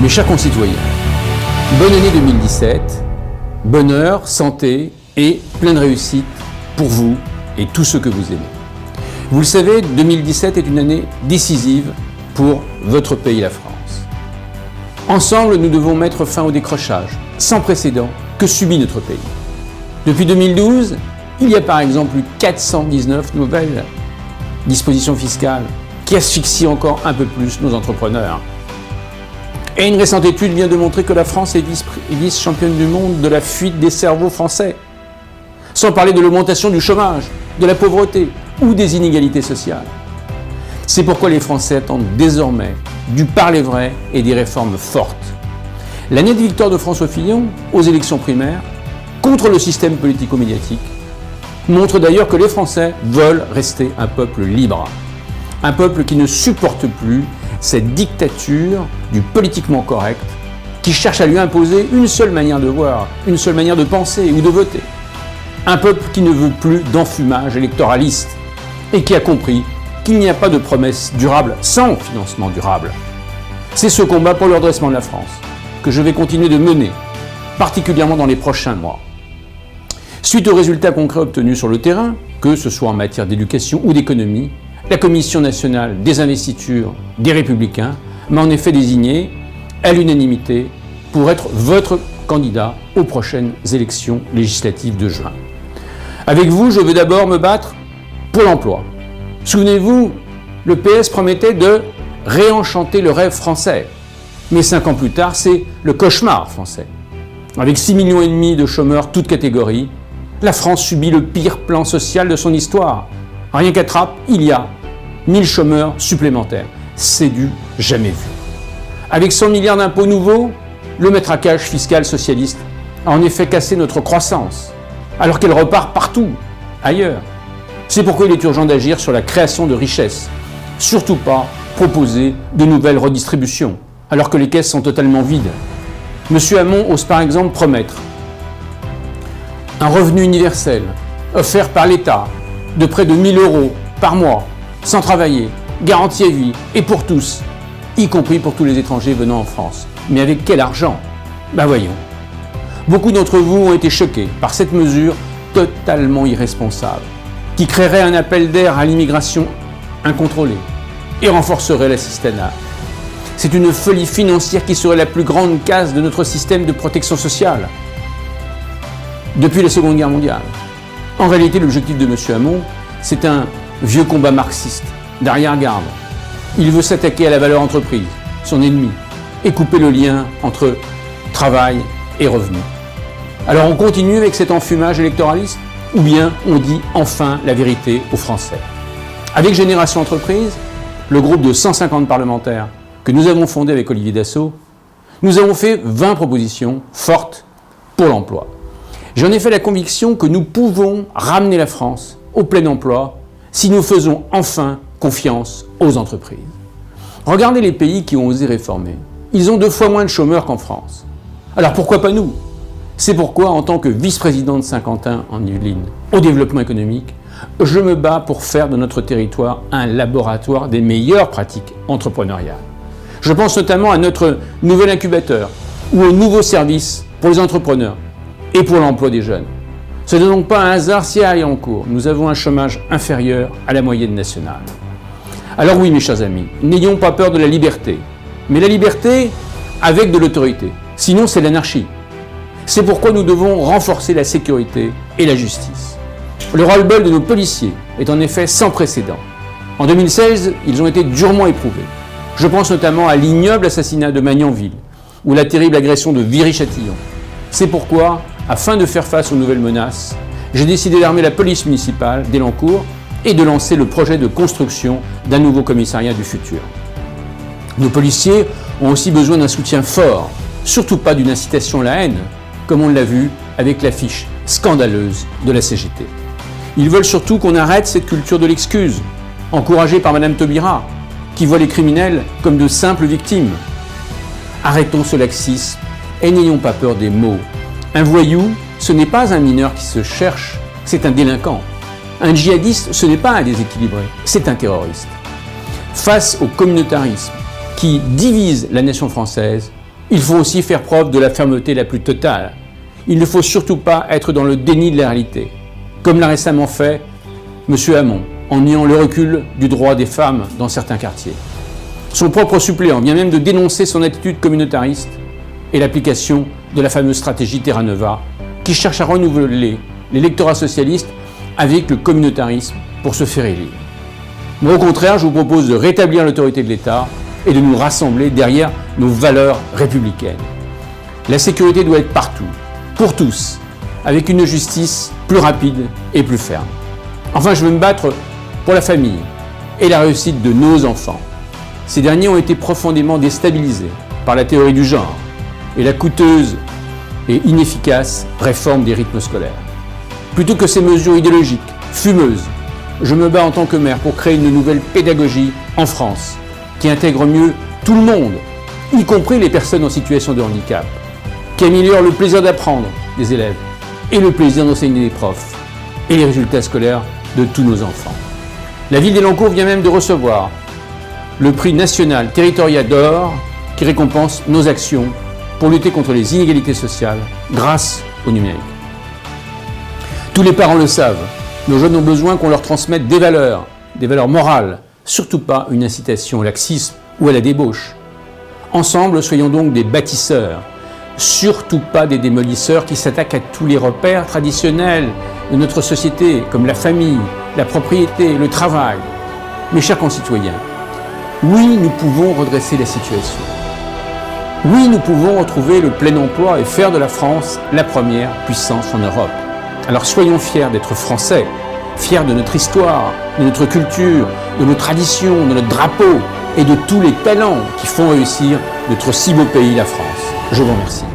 Mes chers concitoyens, bonne année 2017, bonheur, santé et plein de réussite pour vous et tous ceux que vous aimez. Vous le savez, 2017 est une année décisive pour votre pays, la France. Ensemble, nous devons mettre fin au décrochage sans précédent que subit notre pays. Depuis 2012, il y a par exemple eu 419 nouvelles dispositions fiscales qui asphyxient encore un peu plus nos entrepreneurs. Et une récente étude vient de montrer que la France est vice-championne du monde de la fuite des cerveaux français. Sans parler de l'augmentation du chômage, de la pauvreté ou des inégalités sociales. C'est pourquoi les Français attendent désormais du parler vrai et des réformes fortes. L'année de victoire de François Fillon aux élections primaires contre le système politico-médiatique montre d'ailleurs que les Français veulent rester un peuple libre. Un peuple qui ne supporte plus cette dictature du politiquement correct qui cherche à lui imposer une seule manière de voir, une seule manière de penser ou de voter. Un peuple qui ne veut plus d'enfumage électoraliste et qui a compris qu'il n'y a pas de promesse durable sans financement durable. C'est ce combat pour le redressement de la France que je vais continuer de mener, particulièrement dans les prochains mois. Suite aux résultats concrets obtenus sur le terrain, que ce soit en matière d'éducation ou d'économie, la Commission nationale des investitures des Républicains m'a en effet désigné à l'unanimité pour être votre candidat aux prochaines élections législatives de juin. Avec vous, je veux d'abord me battre pour l'emploi. Souvenez-vous, le PS promettait de réenchanter le rêve français. Mais 5 ans plus tard, c'est le cauchemar français. Avec 6,5 millions de chômeurs toutes catégories, la France subit le pire plan social de son histoire. Rien qu'à Trappes, il y a 1000 chômeurs supplémentaires. C'est du jamais vu. Avec 100 milliards d'impôts nouveaux, le matraquage fiscal socialiste a en effet cassé notre croissance, alors qu'elle repart partout, ailleurs. C'est pourquoi il est urgent d'agir sur la création de richesses. Surtout pas proposer de nouvelles redistributions, alors que les caisses sont totalement vides. M. Hamon ose par exemple promettre un revenu universel offert par l'État de près de 1 000 € par mois, sans travailler, garantie à vie et pour tous, y compris pour tous les étrangers venant en France. Mais avec quel argent ? Voyons. Beaucoup d'entre vous ont été choqués par cette mesure totalement irresponsable, qui créerait un appel d'air à l'immigration incontrôlée et renforcerait l'assistanat. C'est une folie financière qui serait la plus grande casse de notre système de protection sociale depuis la Seconde Guerre mondiale. En réalité, l'objectif de M. Hamon, c'est un vieux combat marxiste, d'arrière-garde. Il veut s'attaquer à la valeur entreprise, son ennemi, et couper le lien entre travail et revenu. Alors on continue avec cet enfumage électoraliste, ou bien on dit enfin la vérité aux Français. Avec Génération Entreprise, le groupe de 150 parlementaires que nous avons fondé avec Olivier Dassault, nous avons fait 20 propositions fortes pour l'emploi. J'en ai fait la conviction que nous pouvons ramener la France au plein emploi si nous faisons enfin confiance aux entreprises. Regardez les pays qui ont osé réformer. Ils ont 2 fois moins de chômeurs qu'en France. Alors pourquoi pas nous ? C'est pourquoi, en tant que vice-président de Saint-Quentin en Yvelines au développement économique, je me bats pour faire de notre territoire un laboratoire des meilleures pratiques entrepreneuriales. Je pense notamment à notre nouvel incubateur ou aux nouveaux services pour les entrepreneurs et pour l'emploi des jeunes. Ce n'est donc pas un hasard si à Harliancourt, nous avons un chômage inférieur à la moyenne nationale. Alors oui, mes chers amis, n'ayons pas peur de la liberté, mais la liberté avec de l'autorité. Sinon, c'est l'anarchie. C'est pourquoi nous devons renforcer la sécurité et la justice. Le ras-le-bol de nos policiers est en effet sans précédent. En 2016, ils ont été durement éprouvés. Je pense notamment à l'ignoble assassinat de Magnanville ou la terrible agression de Viry-Châtillon. C'est pourquoi, afin de faire face aux nouvelles menaces, j'ai décidé d'armer la police municipale d'Elancourt et de lancer le projet de construction d'un nouveau commissariat du futur. Nos policiers ont aussi besoin d'un soutien fort, surtout pas d'une incitation à la haine, comme on l'a vu avec l'affiche scandaleuse de la CGT. Ils veulent surtout qu'on arrête cette culture de l'excuse, encouragée par Madame Taubira, qui voit les criminels comme de simples victimes. Arrêtons ce laxisme et n'ayons pas peur des mots. Un voyou, ce n'est pas un mineur qui se cherche, c'est un délinquant. Un djihadiste, ce n'est pas un déséquilibré, c'est un terroriste. Face au communautarisme qui divise la nation française, Il faut aussi faire preuve de la fermeté la plus totale. Il ne faut surtout pas être dans le déni de la réalité, comme l'a récemment fait M. Hamon, en niant le recul du droit des femmes dans certains quartiers. Son propre suppléant vient même de dénoncer son attitude communautariste et l'application de la fameuse stratégie Terra Nova, qui cherche à renouveler l'électorat socialiste avec le communautarisme pour se faire élire. Moi, au contraire, je vous propose de rétablir l'autorité de l'État et de nous rassembler derrière nos valeurs républicaines. La sécurité doit être partout, pour tous, avec une justice plus rapide et plus ferme. Enfin, je veux me battre pour la famille et la réussite de nos enfants. Ces derniers ont été profondément déstabilisés par la théorie du genre et la coûteuse et inefficace réforme des rythmes scolaires. Plutôt que ces mesures idéologiques, fumeuses, je me bats en tant que maire pour créer une nouvelle pédagogie en France qui intègre mieux tout le monde, y compris les personnes en situation de handicap, qui améliore le plaisir d'apprendre des élèves et le plaisir d'enseigner des profs et les résultats scolaires de tous nos enfants. La ville d'Elancourt vient même de recevoir le prix national territorial d'or qui récompense nos actions pour lutter contre les inégalités sociales grâce au numérique. Tous les parents le savent, nos jeunes ont besoin qu'on leur transmette des valeurs morales, surtout pas une incitation au laxisme ou à la débauche. Ensemble, soyons donc des bâtisseurs, surtout pas des démolisseurs qui s'attaquent à tous les repères traditionnels de notre société, comme la famille, la propriété, le travail. Mes chers concitoyens, oui, nous pouvons redresser la situation. Oui, nous pouvons retrouver le plein emploi et faire de la France la première puissance en Europe. Alors soyons fiers d'être Français, fiers de notre histoire, de notre culture, de nos traditions, de notre drapeau et de tous les talents qui font réussir notre si beau pays, la France. Je vous remercie.